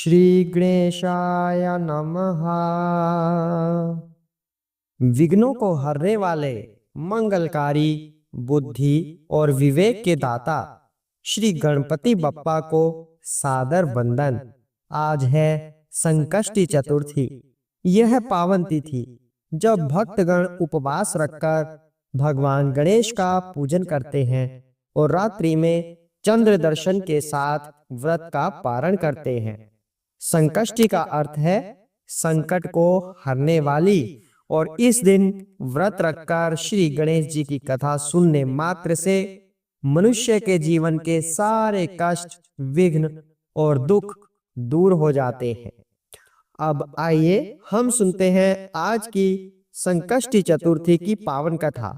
श्री गणेशाय नमः। विघ्नों को हरने वाले, मंगलकारी, बुद्धि और विवेक के दाता श्री गणपति बप्पा को सादर वंदन। आज है संकष्टी चतुर्थी। यह पावन तिथि जब भक्तगण उपवास रखकर भगवान गणेश का पूजन करते हैं और रात्रि में चंद्र दर्शन के साथ व्रत का पारण करते हैं। संकष्टी का अर्थ है संकट को हरने वाली, और इस दिन व्रत रखकर श्री गणेश जी की कथा सुनने मात्र से मनुष्य के जीवन के सारे कष्ट, विघ्न और दुख दूर हो जाते हैं। अब आइए हम सुनते हैं आज की संकष्टी चतुर्थी की पावन कथा,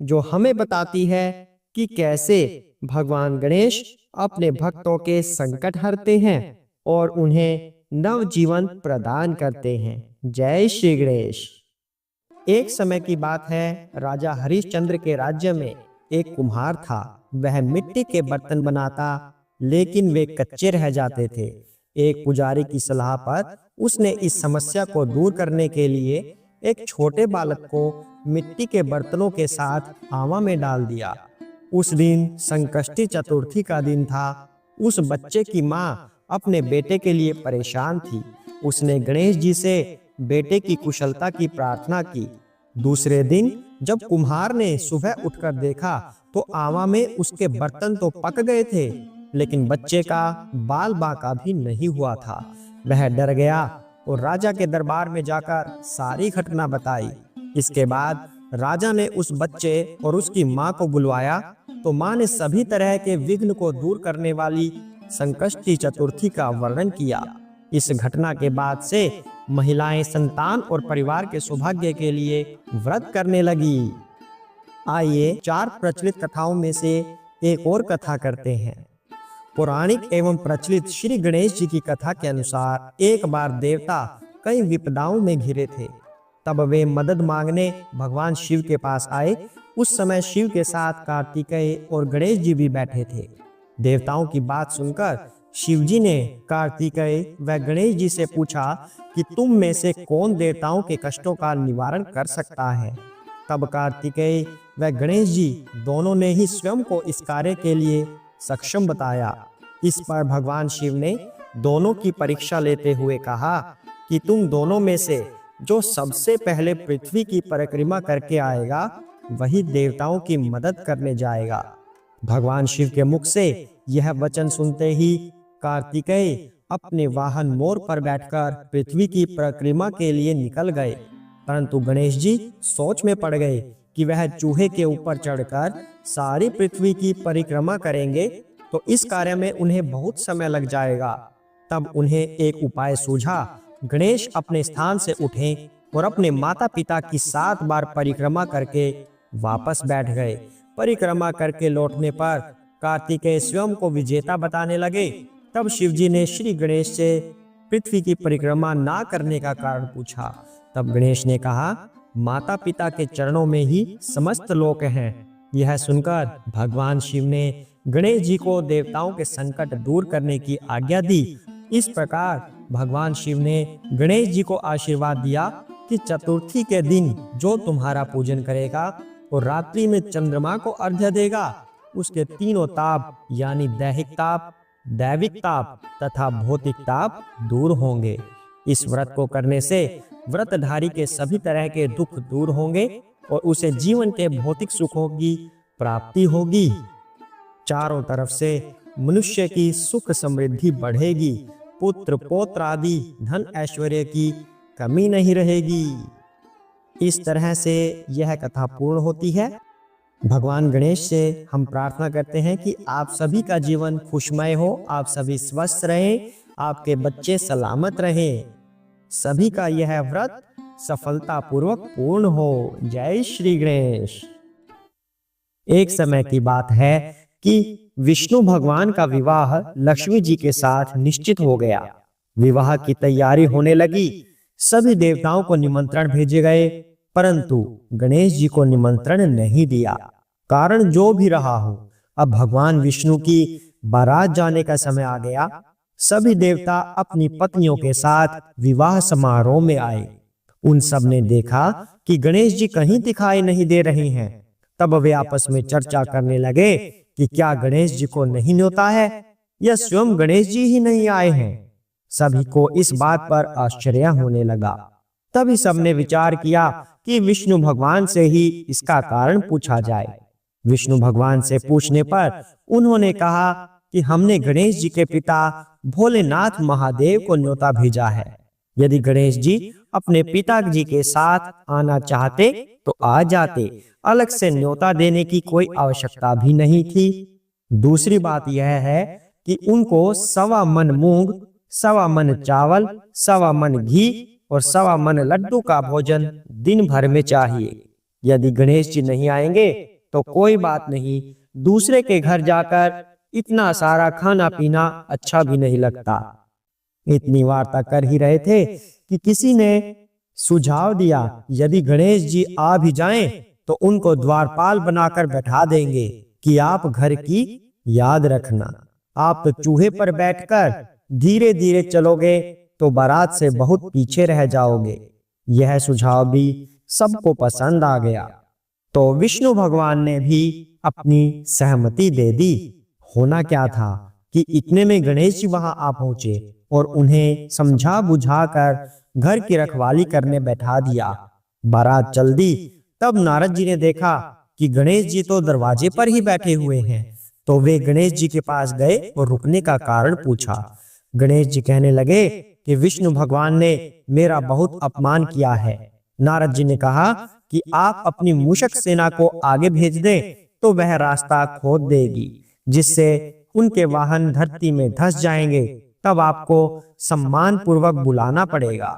जो हमें बताती है कि कैसे भगवान गणेश अपने भक्तों के संकट हरते हैं और उन्हें नव जीवन प्रदान करते हैं। जय श्री गणेश। एक समय की बात है, राजा हरिश्चंद्र के राज्य में एक कुम्हार था। वह मिट्टी के बर्तन बनाता, लेकिन वे कच्चे रह जाते थे। एक पुजारी की सलाह पर उसने इस समस्या को दूर करने के लिए एक छोटे बालक को मिट्टी के बर्तनों के साथ आवा में डाल दिया। उस दिन संकष्टी चतुर्थी का दिन था। उस बच्चे की माँ अपने बेटे के लिए परेशान थी। उसने गणेश जी से बेटे की कुशलता की प्रार्थना की। दूसरे दिन जब कुम्हार ने सुबह उठकर देखा तो आवा में उसके बर्तन तो पक गए थे, लेकिन बच्चे का बाल बांका भी नहीं हुआ था। वह डर गया और राजा के दरबार में जाकर सारी घटना बताई। इसके बाद राजा ने उस बच्चे और उसकी माँ को बुलवाया तो माँ ने सभी तरह के विघ्न को दूर करने वाली संकष्टी चतुर्थी का वर्णन किया। इस घटना के बाद से महिलाएं संतान और परिवार के सौभाग्य के लिए व्रत करने लगी। आइए 4 प्रचलित कथाओं में से एक और कथा करते हैं। पौराणिक एवं प्रचलित श्री गणेश जी की कथा के अनुसार एक बार देवता कई विपदाओं में घिरे थे। तब वे मदद मांगने भगवान शिव के पास आए। उस समय शिव के साथ कार्तिकेय और गणेश जी भी बैठे थे। देवताओं की बात सुनकर शिव जी ने कार्तिकेय व गणेश जी से पूछा कि तुम में से कौन देवताओं के कष्टों का निवारण कर सकता है। तब कार्तिकेय व गणेश जी दोनों ने ही स्वयं को इस कार्य के लिए सक्षम बताया। इस पर भगवान शिव ने दोनों की परीक्षा लेते हुए कहा कि तुम दोनों में से जो सबसे पहले पृथ्वी की परिक्रमा करके आएगा, वही देवताओं की मदद करने जाएगा। भगवान शिव के मुख से यह वचन सुनते ही कार्तिकेय अपने वाहन मोर पर बैठकर पृथ्वी की परिक्रमा के लिए निकल गए। परंतु गणेश जी सोच में पड़ गए कि वह चूहे के ऊपर चढ़कर सारी पृथ्वी की परिक्रमा करेंगे तो इस कार्य में उन्हें बहुत समय लग जाएगा। तब उन्हें एक उपाय सूझा। गणेश अपने स्थान से उठे और अपने माता पिता की 7 बार परिक्रमा करके वापस बैठ गए। परिक्रमा करके लौटने पर कार्तिकेय स्वयं को विजेता बताने लगे। तब शिवजी ने श्री गणेश से पृथ्वी की परिक्रमा ना करने का कारण पूछा। तब गणेश ने कहा, माता पिता के चरणों में ही समस्त लोक हैं। यह सुनकर भगवान शिव ने गणेश जी को देवताओं के संकट दूर करने की आज्ञा दी। इस प्रकार भगवान शिव ने गणेश जी को आशीर्वाद दिया कि चतुर्थी के दिन जो तुम्हारा पूजन करेगा और रात्रि में चंद्रमा को अर्घ्य देगा, उसके तीनों ताप यानी दैहिक ताप, दैविक ताप तथा भौतिक ताप दूर होंगे। इस व्रत को करने से व्रतधारी के सभी तरह के दुख दूर होंगे और उसे जीवन के भौतिक सुखों की प्राप्ति होगी। चारों तरफ से मनुष्य की सुख समृद्धि बढ़ेगी। पुत्र पौत्र आदि धन ऐश्वर्य की कमी नहीं रहेगी। इस तरह से यह कथा पूर्ण होती है। भगवान गणेश से हम प्रार्थना करते हैं कि आप सभी का जीवन खुशमय हो, आप सभी स्वस्थ रहें, आपके बच्चे सलामत रहें, सभी का यह व्रत सफलतापूर्वक पूर्ण हो। जय श्री गणेश। एक समय की बात है कि विष्णु भगवान का विवाह लक्ष्मी जी के साथ निश्चित हो गया। विवाह की तैयारी होने लगी। सभी देवताओं को निमंत्रण भेजे गए, परंतु गणेश जी को निमंत्रण नहीं दिया। कारण जो भी रहा हो, अब भगवान विष्णु की बारात जाने का समय आ गया। सभी देवता अपनी पत्नियों के साथ विवाह समारोह में आए। उन सब ने देखा कि गणेश जी कहीं दिखाई नहीं दे रहे हैं। तब वे आपस में चर्चा करने लगे कि क्या गणेश जी को नहीं न्योता है या स्वयं गणेश जी ही नहीं आए हैं। सभी को इस बात पर आश्चर्य होने लगा। तभी सबने विचार किया कि विष्णु भगवान से ही इसका कारण पूछा जाए। विष्णु भगवान से पूछने पर उन्होंने कहा कि हमने गणेश जी के पिता भोलेनाथ महादेव को न्योता भेजा है। यदि गणेश जी अपने पिताजी के साथ आना चाहते तो आ जाते, अलग से न्योता देने की कोई आवश्यकता भी नहीं थी। दूसरी बात यह है कि उनको 1.25 मन मूंग, 1.25 मन चावल, 1.25 मन घी और 1.25 मन लड्डू का भोजन दिन भर में चाहिए। यदि गणेश जी नहीं आएंगे तो कोई बात नहीं, दूसरे के घर जाकर इतना सारा खाना पीना अच्छा भी नहीं लगता। इतनी वार्ता कर ही रहे थे कि किसी ने सुझाव दिया, यदि गणेश जी आ भी जाएं तो उनको द्वारपाल बनाकर बैठा देंगे कि आप घर की याद रखना। आप तो चूहे पर बैठकर धीरे धीरे चलोगे तो बारात से बहुत पीछे रह जाओगे। यह सुझाव भी सबको पसंद आ गया। तो विष्णु भगवान ने भी अपनी सहमति दे दी। होना क्या था कि इतने में गणेश जी वहां आ पहुंचे और उन्हें समझा बुझाकर घर की रखवाली करने बैठा दिया। बारात चल दी। तब नारद जी ने देखा कि गणेश जी तो दरवाजे पर ही बैठे हुए हैं। तो वे गणेश जी के पास गए और रुकने का कारण पूछा। गणेश जी कहने लगे कि विष्णु भगवान ने मेरा बहुत अपमान किया है। नारद जी ने कहा कि आप अपनी मूषक सेना को आगे भेज दें तो वह रास्ता खोद देगी, जिससे उनके वाहन धरती में धंस जाएंगे। तब आपको सम्मान पूर्वक बुलाना पड़ेगा।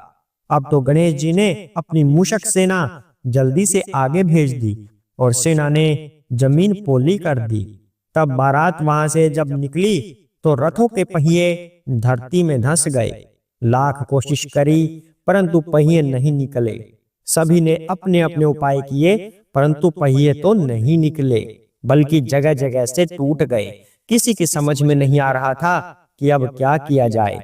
अब तो गणेश जी ने अपनी मूषक सेना जल्दी से आगे भेज दी और सेना ने जमीन पोली कर दी। तब बारात वहां से जब निकली तो रथों के पहिए धरती में धंस गए। लाख कोशिश करी परंतु पहिए नहीं निकले। सभी ने अपने अपने उपाय किए परंतु पहिए तो नहीं निकले, बल्कि जगह जगह से टूट गए। किसी की समझ में नहीं आ रहा था कि अब क्या किया जाए।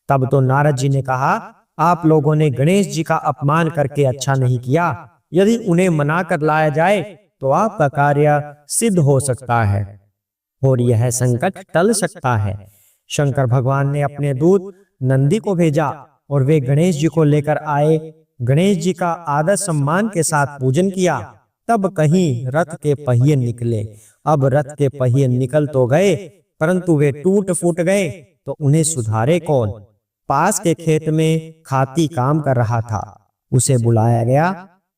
तब तो नारद जी ने कहा, आप लोगों ने गणेश जी का अपमान करके अच्छा नहीं किया। यदि उन्हें मना कर लाया जाए तो आपका कार्य सिद्ध हो सकता है और यह संकट टल सकता है। शंकर भगवान ने अपने दूत नंदी को भेजा और वे गणेश जी को लेकर आए। गणेश जी का आदर सम्मान के साथ पूजन किया। तब कहीं रथ के पहिए निकले। अब रथ के पहिए निकल तो गए परंतु वे टूट फूट गए तो उन्हें सुधारे कौन। पास के खेत में खाती काम कर रहा था, उसे बुलाया गया।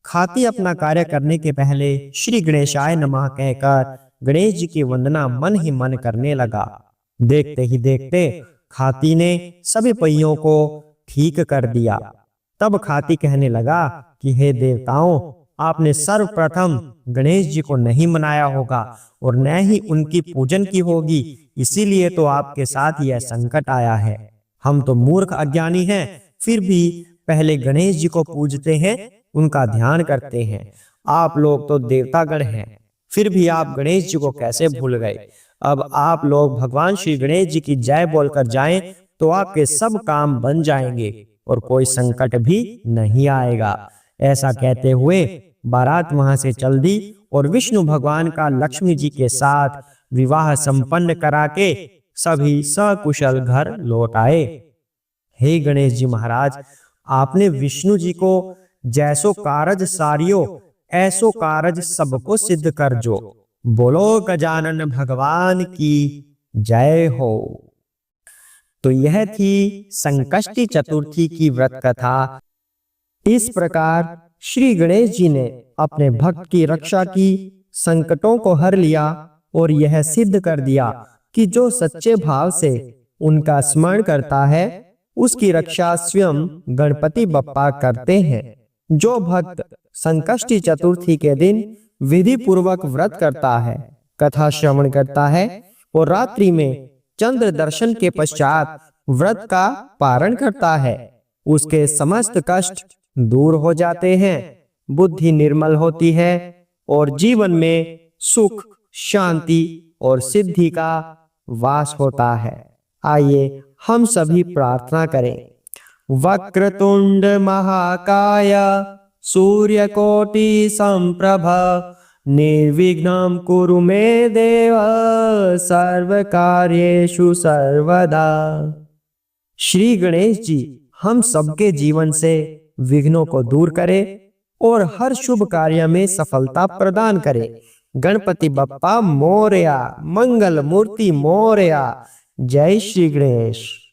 खाती अपना कार्य करने के पहले श्री गणेशाय नमः कहकर गणेश जी की वंदना मन ही मन करने लगा। देखते ही देखते खाती ने सभी पहियों को ठीक कर दिया। तब खाती कहने लगा कि हे देवताओं, आपने सर्वप्रथम गणेश जी को नहीं मनाया होगा और न ही उनकी पूजन की होगी, इसीलिए तो आपके साथ यह संकट आया है। हम तो मूर्ख अज्ञानी हैं, फिर भी पहले गणेश जी को पूजते हैं, उनका ध्यान करते हैं। आप लोग तो देवतागण हैं, फिर भी आप गणेश जी को कैसे भूल गए। अब आप लोग भगवान श्री गणेश जी की जय बोलकर जाएं तो आपके सब काम बन जाएंगे और कोई संकट भी नहीं आएगा। ऐसा कहते हुए बारात वहां से चल दी और विष्णु भगवान का लक्ष्मी जी के साथ विवाह संपन्न करा के सभी सकुशल घर लौट आए। हे गणेश जी महाराज, आपने विष्णु जी को जैसो कारज सारियो ऐसो कारज सबको सिद्ध कर जो। बोलो गजानन भगवान की जय हो। तो यह थी संकष्टी चतुर्थी की व्रत कथा। इस प्रकार श्री गणेश जी ने अपने भक्त की रक्षा की, संकटों को हर लिया और यह सिद्ध कर दिया कि जो सच्चे भाव से उनका स्मरण करता है उसकी रक्षा स्वयं गणपति बप्पा करते हैं। जो भक्त संकष्टी चतुर्थी के दिन विधि पूर्वक व्रत करता है, कथा श्रवण करता है और रात्रि में चंद्र दर्शन के पश्चात व्रत का पारण करता है, उसके समस्त कष्ट दूर हो जाते हैं, बुद्धि निर्मल होती है और जीवन में सुख, शांति और सिद्धि का वास होता है। आइए हम सभी प्रार्थना करें। वक्रतुंड महाकाय सूर्यकोटि संप्रभ निर्विघ्नं कुरु मे देव सर्वकार्येषु सर्वदा। श्री गणेश जी हम सबके जीवन से विघ्नों को दूर करें और हर शुभ कार्य में सफलता प्रदान करें। गणपति बप्पा मोरया, मंगल मूर्ति मोरया। जय श्री गणेश।